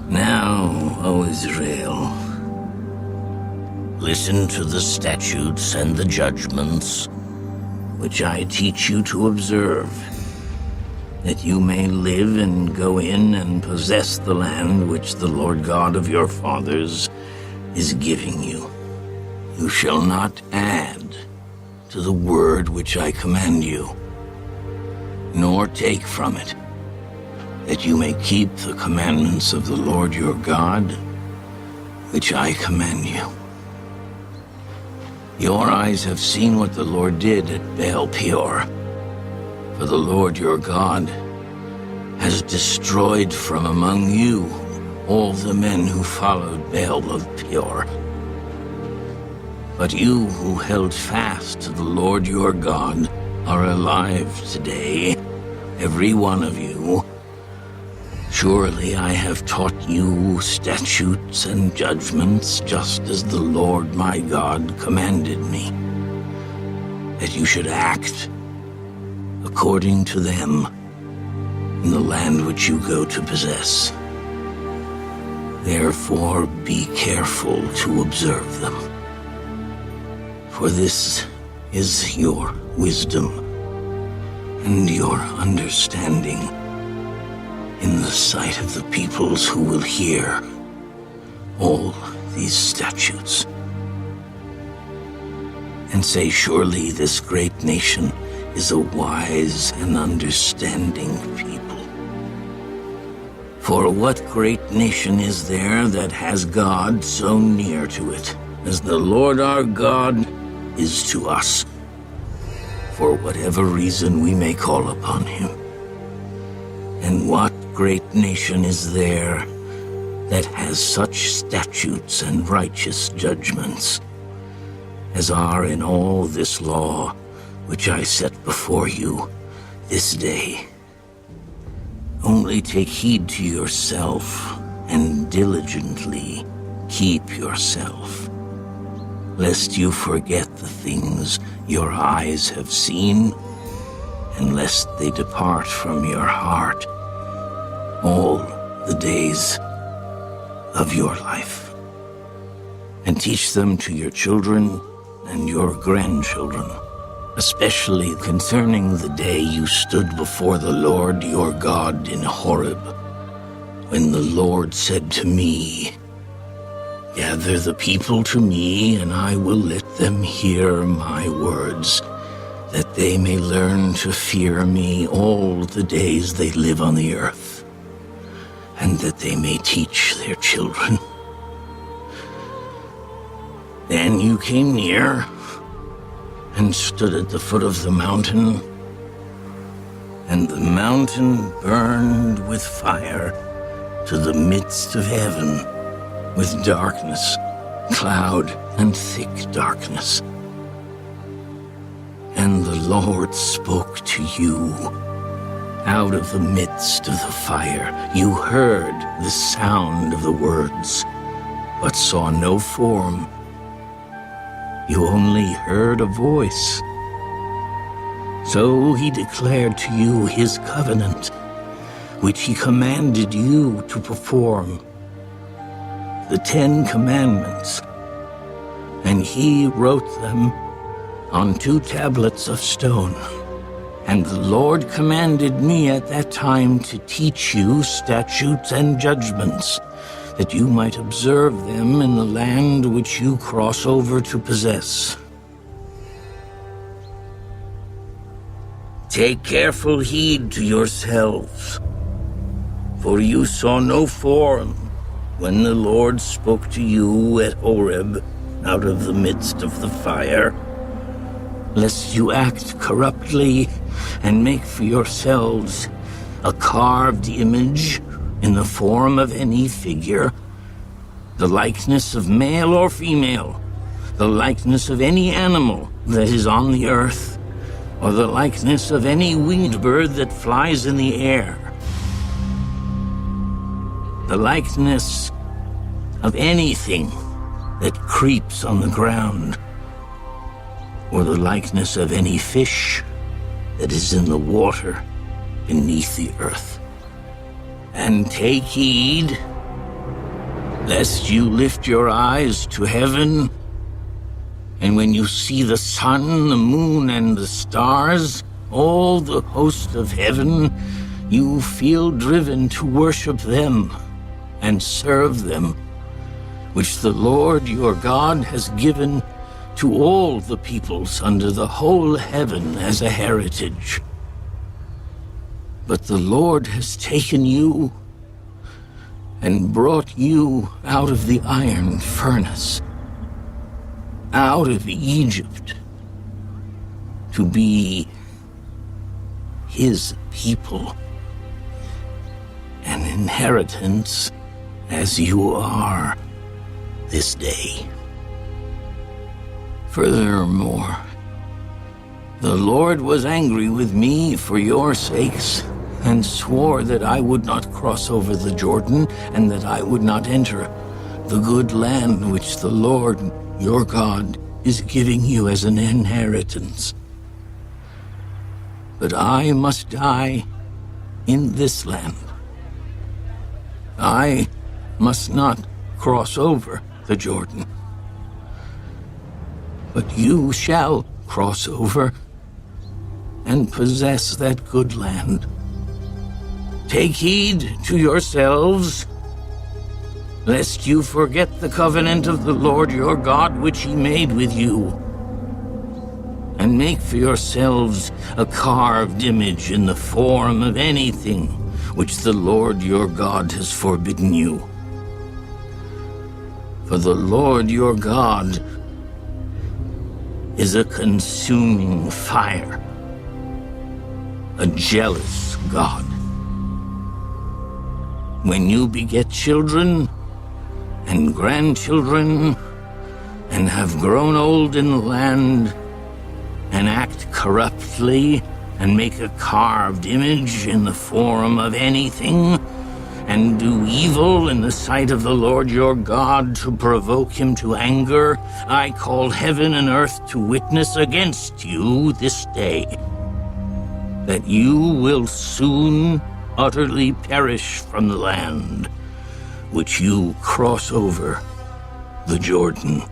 Now, O Israel, listen to the statutes and the judgments which I teach you to observe, that you may live and go in and possess the land which the Lord God of your fathers is giving you. You shall not add to the word which I command you, nor take from it, that you may keep the commandments of the Lord your God, which I command you. Your eyes have seen what the Lord did at Baal Peor, for the Lord your God has destroyed from among you all the men who followed Baal of Peor. But you who held fast to the Lord your God are alive today, every one of you. Surely I have taught you statutes and judgments, just as the Lord my God commanded me, that you should act according to them in the land which you go to possess. Therefore be careful to observe them, for this is your wisdom and your understanding in the sight of the peoples who will hear all these statutes, and say, surely this great nation is a wise and understanding people. For what great nation is there that has God so near to it, as the Lord our God is to us, for whatever reason we may call upon him? And what great nation is there that has such statutes and righteous judgments as are in all this law which I set before you this day? Only take heed to yourself and diligently keep yourself, lest you forget the things your eyes have seen, and lest they depart from your heart all the days of your life. And teach them to your children and your grandchildren, especially concerning the day you stood before the Lord your God in Horeb, when the Lord said to me, gather the people to me, and I will let them hear my words, that they may learn to fear me all the days they live on the earth, and that they may teach their children. Then you came near and stood at the foot of the mountain, and the mountain burned with fire to the midst of heaven, with darkness, cloud, and thick darkness. And the Lord spoke to you out of the midst of the fire. You heard the sound of the words, but saw no form. You only heard a voice. So he declared to you his covenant, which he commanded you to perform, the 10 Commandments, and he wrote them on 2 tablets of stone. And the Lord commanded me at that time to teach you statutes and judgments, that you might observe them in the land which you cross over to possess. Take careful heed to yourselves, for you saw no form when the Lord spoke to you at Horeb out of the midst of the fire, lest you act corruptly and make for yourselves a carved image in the form of any figure, the likeness of male or female, the likeness of any animal that is on the earth, or the likeness of any winged bird that flies in the air, the likeness of anything that creeps on the ground, or the likeness of any fish that is in the water beneath the earth. And take heed lest you lift your eyes to heaven, and when you see the sun, the moon, and the stars, all the host of heaven, you feel driven to worship them and serve them, which the Lord your God has given to all the peoples under the whole heaven as a heritage. But the Lord has taken you and brought you out of the iron furnace, out of Egypt, to be his people, an inheritance as you are this day. Furthermore, the Lord was angry with me for your sakes, and swore that I would not cross over the Jordan, and that I would not enter the good land which the Lord your God is giving you as an inheritance. But I must die in this land. I must not cross over the Jordan. But you shall cross over and possess that good land. Take heed to yourselves, lest you forget the covenant of the Lord your God which he made with you, and make for yourselves a carved image in the form of anything which the Lord your God has forbidden you. For the Lord your God is a consuming fire, a jealous God. When you beget children and grandchildren, and have grown old in the land, and act corruptly, and make a carved image in the form of anything, and do evil in the sight of the Lord your God to provoke him to anger, I call heaven and earth to witness against you this day, that you will soon utterly perish from the land which you cross over the Jordan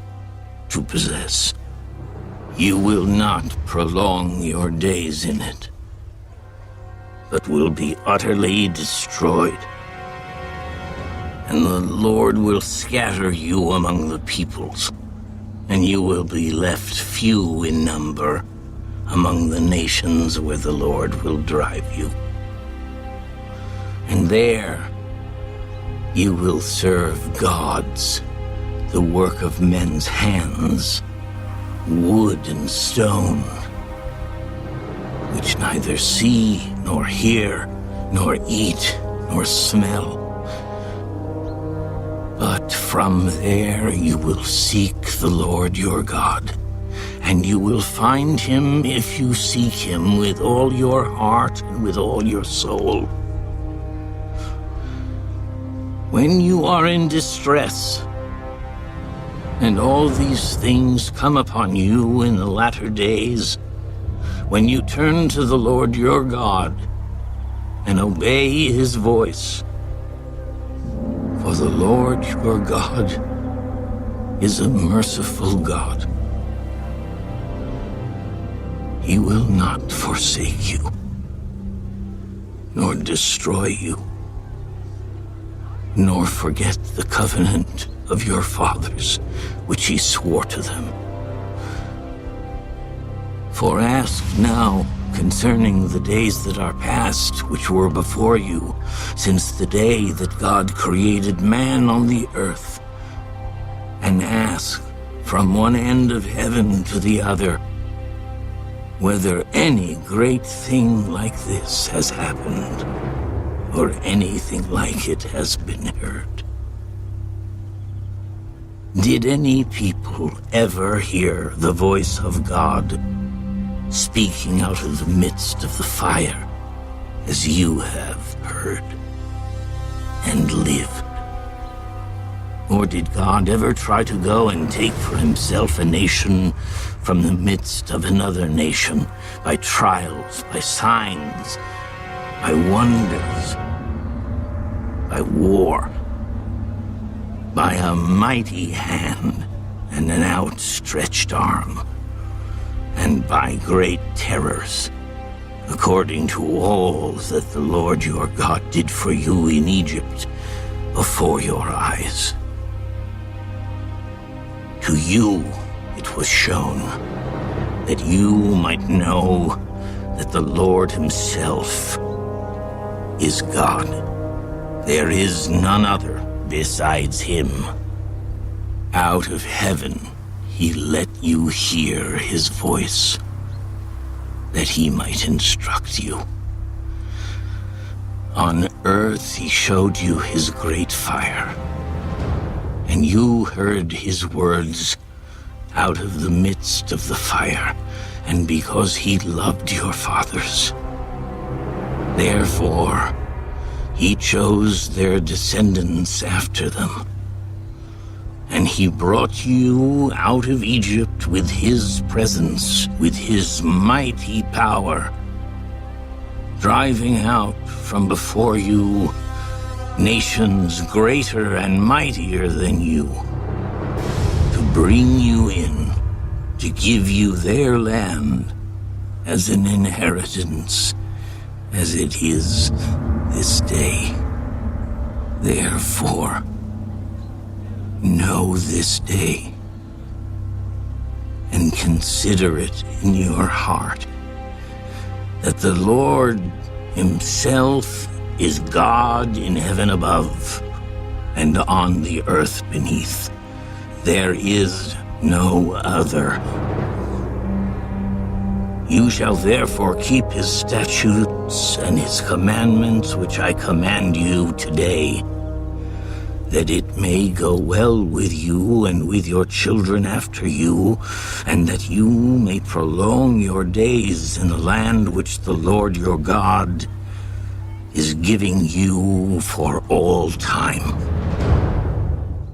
to possess. You will not prolong your days in it, but will be utterly destroyed. And the Lord will scatter you among the peoples, and you will be left few in number among the nations where the Lord will drive you. And there you will serve gods, the work of men's hands, wood and stone, which neither see, nor hear, nor eat, nor smell. But from there you will seek the Lord your God, and you will find him if you seek him with all your heart and with all your soul. When you are in distress, and all these things come upon you in the latter days, when you turn to the Lord your God and obey his voice, for the Lord your God is a merciful God. He will not forsake you, nor destroy you, nor forget the covenant of your fathers, which he swore to them. For ask now concerning the days that are past, which were before you, since the day that God created man on the earth, and ask from one end of heaven to the other, whether any great thing like this has happened, or anything like it has been heard. Did any people ever hear the voice of God speaking out of the midst of the fire, as you have heard and lived? Or did God ever try to go and take for himself a nation from the midst of another nation by trials, by signs, by wonders, by war? by a mighty hand and an outstretched arm, and by great terrors, according to all that the Lord your God did for you in Egypt before your eyes. To you it was shown, that you might know that the Lord himself is God. There is none other besides him. Out of heaven he let you hear his voice, that he might instruct you. On earth he showed you his great fire, and you heard his words out of the midst of the fire, and because he loved your fathers. Therefore, he chose their descendants after them, and he brought you out of Egypt with his presence, with his mighty power, driving out from before you nations greater and mightier than you, to bring you in, to give you their land as an inheritance, as it is this day. Therefore, know this day, and consider it in your heart, that the Lord himself is God in heaven above, and on the earth beneath. There is no other. You shall therefore keep his statutes and his commandments which I command you today, that it may go well with you and with your children after you, and that you may prolong your days in the land which the Lord your God is giving you for all time.